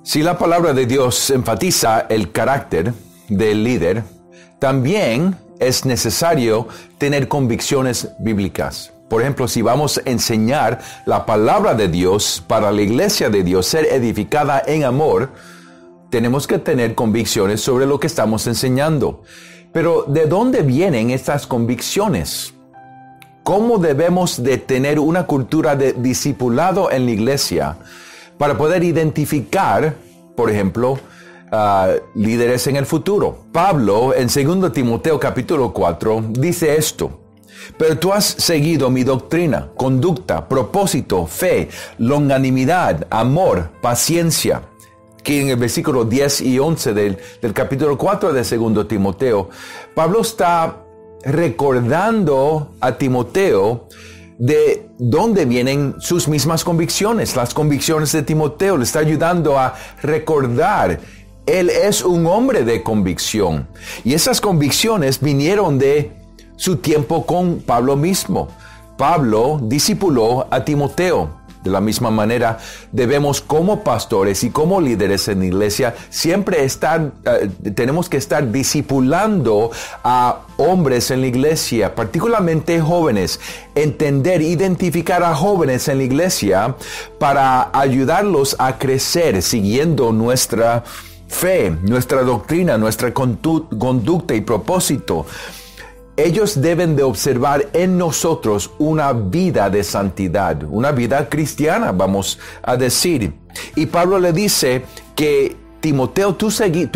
Si la palabra de Dios enfatiza el carácter del líder, también es necesario tener convicciones bíblicas. Por ejemplo, si vamos a enseñar la palabra de Dios para la iglesia de Dios ser edificada en amor, tenemos que tener convicciones sobre lo que estamos enseñando. Pero ¿de dónde vienen estas convicciones? ¿Cómo debemos de tener una cultura de discipulado en la iglesia para poder identificar, por ejemplo, líderes en el futuro? Pablo, en 2 Timoteo capítulo 4, dice esto: pero tú has seguido mi doctrina, conducta, propósito, fe, longanimidad, amor, paciencia. Que en el versículo 10 y 11 del capítulo 4 de 2 Timoteo, Pablo está recordando a Timoteo de dónde vienen sus mismas convicciones. Las convicciones de Timoteo le está ayudando a recordar. Él es un hombre de convicción. Y esas convicciones vinieron de su tiempo con Pablo mismo. Pablo discipuló a Timoteo. De la misma manera, debemos como pastores y como líderes en la iglesia siempre tenemos que estar discipulando a hombres en la iglesia, particularmente jóvenes. Entender, identificar a jóvenes en la iglesia para ayudarlos a crecer siguiendo nuestra fe, nuestra doctrina, nuestra conducta y propósito. Ellos deben de observar en nosotros una vida de santidad, una vida cristiana, vamos a decir. Y Pablo le dice que Timoteo, tú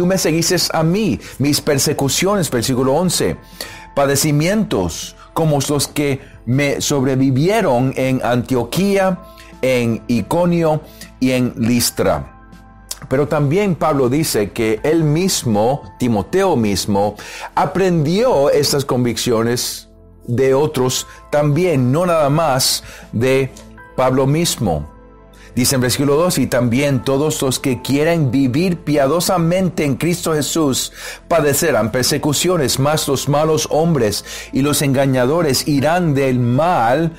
me seguiste a mí, mis persecuciones, versículo 11, padecimientos como los que me sobrevivieron en Antioquía, en Iconio y en Listra. Pero también Pablo dice que él mismo, Timoteo mismo, aprendió estas convicciones de otros también, no nada más de Pablo mismo. Dice en versículo 2, y también todos los que quieren vivir piadosamente en Cristo Jesús padecerán persecuciones, mas los malos hombres y los engañadores irán de mal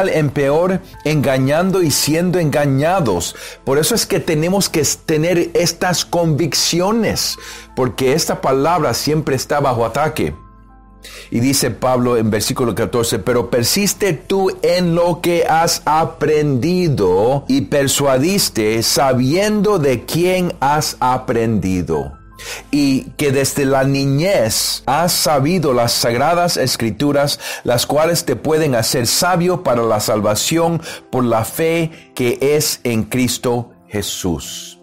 en peor, engañando y siendo engañados. Por eso es que tenemos que tener estas convicciones, porque esta palabra siempre está bajo ataque. Y dice Pablo en versículo 14, pero persiste tú en lo que has aprendido y persuadiste sabiendo de quién has aprendido. Y que desde la niñez has sabido las sagradas escrituras, las cuales te pueden hacer sabio para la salvación por la fe que es en Cristo Jesús.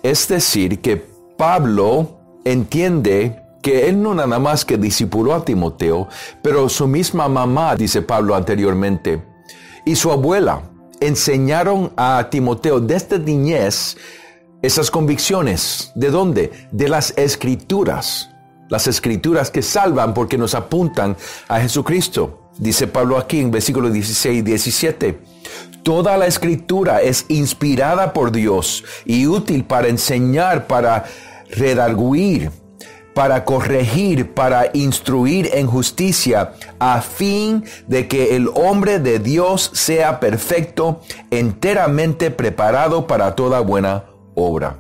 Es decir, que Pablo entiende que él no nada más que discipuló a Timoteo, pero su misma mamá, dice Pablo anteriormente, y su abuela enseñaron a Timoteo desde niñez esas convicciones. ¿De dónde? De las escrituras. Las escrituras que salvan porque nos apuntan a Jesucristo. Dice Pablo aquí en versículos 16 y 17. Toda la escritura es inspirada por Dios y útil para enseñar, para redarguir, para corregir, para instruir en justicia, a fin de que el hombre de Dios sea perfecto, enteramente preparado para toda buena obra.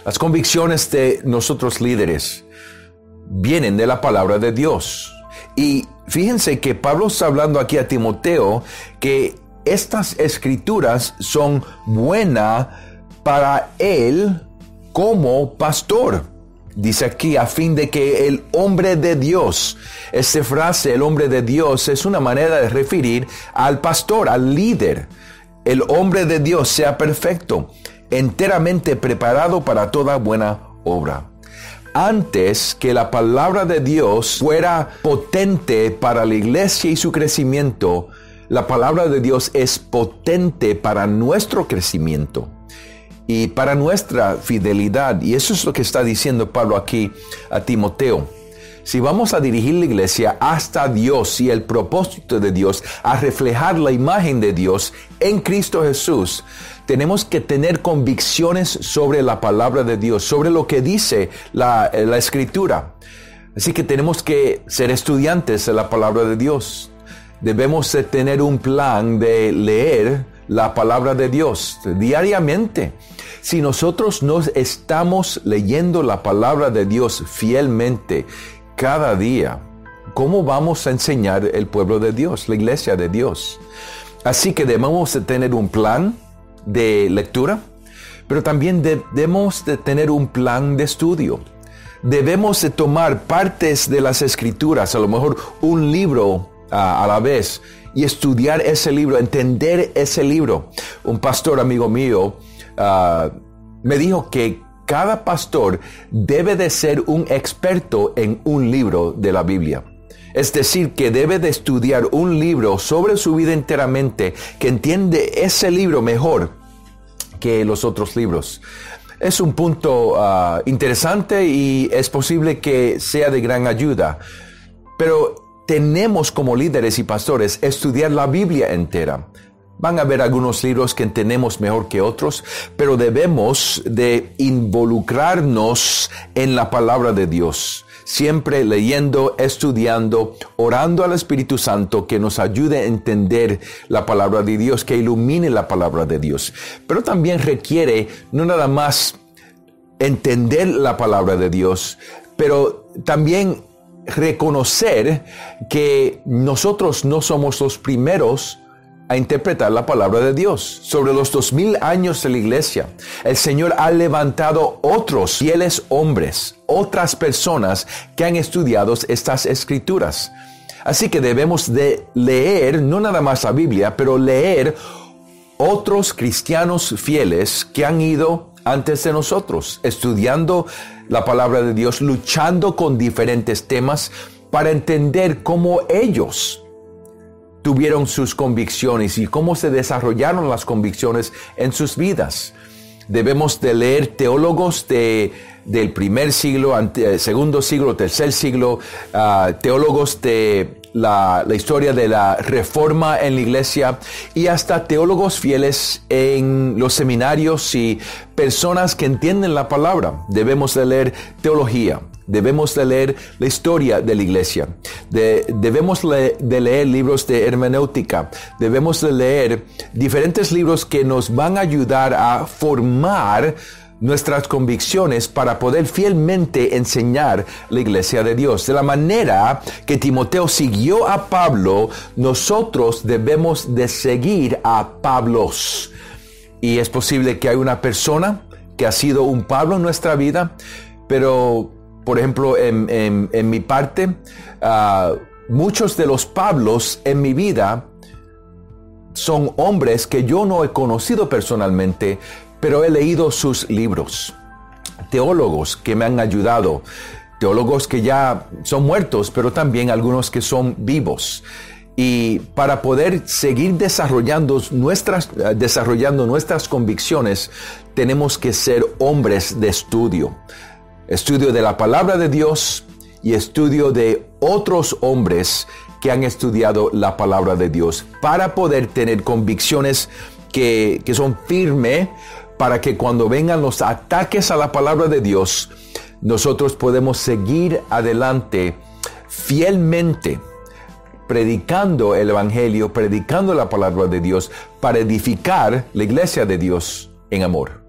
Las convicciones de nosotros líderes vienen de la palabra de Dios. Y fíjense que Pablo está hablando aquí a Timoteo que estas escrituras son buenas para él como pastor. Dice aquí, a fin de que el hombre de Dios, esta frase, el hombre de Dios, es una manera de referir al pastor, al líder. El hombre de Dios sea perfecto, enteramente preparado para toda buena obra. Antes que la palabra de Dios fuera potente para la iglesia y su crecimiento, la palabra de Dios es potente para nuestro crecimiento y para nuestra fidelidad. Y eso es lo que está diciendo Pablo aquí a Timoteo. Si vamos a dirigir la iglesia hasta Dios y el propósito de Dios, a reflejar la imagen de Dios en Cristo Jesús, tenemos que tener convicciones sobre la palabra de Dios, sobre lo que dice la Escritura. Así que tenemos que ser estudiantes de la palabra de Dios. Debemos de tener un plan de leer la palabra de Dios diariamente. Si nosotros no estamos leyendo la palabra de Dios fielmente cada día, ¿cómo vamos a enseñar el pueblo de Dios, la iglesia de Dios? Así que debemos de tener un plan de lectura, pero también debemos de tener un plan de estudio. Debemos de tomar partes de las Escrituras, a lo mejor un libro a la vez, y estudiar ese libro, entender ese libro. Un pastor amigo mío me dijo que cada pastor debe de ser un experto en un libro de la Biblia. Es decir, que debe de estudiar un libro sobre su vida enteramente, que entiende ese libro mejor que los otros libros. Es un punto interesante y es posible que sea de gran ayuda. Pero tenemos como líderes y pastores estudiar la Biblia entera. Van a haber algunos libros que entendemos mejor que otros, pero debemos de involucrarnos en la palabra de Dios. Siempre leyendo, estudiando, orando al Espíritu Santo que nos ayude a entender la palabra de Dios, que ilumine la palabra de Dios. Pero también requiere no nada más entender la palabra de Dios, pero también reconocer que nosotros no somos los primeros a interpretar la palabra de Dios. Sobre los 2000 años de la iglesia, el Señor ha levantado otros fieles hombres, otras personas que han estudiado estas escrituras. Así que debemos de leer, no nada más la Biblia, pero leer otros cristianos fieles que han ido antes de nosotros, estudiando la palabra de Dios, luchando con diferentes temas para entender cómo ellos tuvieron sus convicciones y cómo se desarrollaron las convicciones en sus vidas. Debemos de leer teólogos del primer siglo, segundo siglo, tercer siglo, teólogos de la historia de la Reforma en la iglesia y hasta teólogos fieles en los seminarios y personas que entienden la palabra. Debemos de leer teología. Debemos de leer la historia de la iglesia. Debemos de leer libros de hermenéutica. Debemos de leer diferentes libros que nos van a ayudar a formar nuestras convicciones para poder fielmente enseñar la iglesia de Dios. De la manera que Timoteo siguió a Pablo, nosotros debemos de seguir a Pablos. Y es posible que hay una persona que ha sido un Pablo en nuestra vida, pero por ejemplo, en mi parte, muchos de los Pablos en mi vida son hombres que yo no he conocido personalmente, pero he leído sus libros. Teólogos que me han ayudado, teólogos que ya son muertos, pero también algunos que son vivos. Y para poder seguir desarrollando nuestras convicciones, tenemos que ser hombres de estudio. Estudio de la palabra de Dios y estudio de otros hombres que han estudiado la palabra de Dios para poder tener convicciones que son firmes para que cuando vengan los ataques a la palabra de Dios, nosotros podemos seguir adelante fielmente predicando el Evangelio, predicando la palabra de Dios para edificar la iglesia de Dios en amor.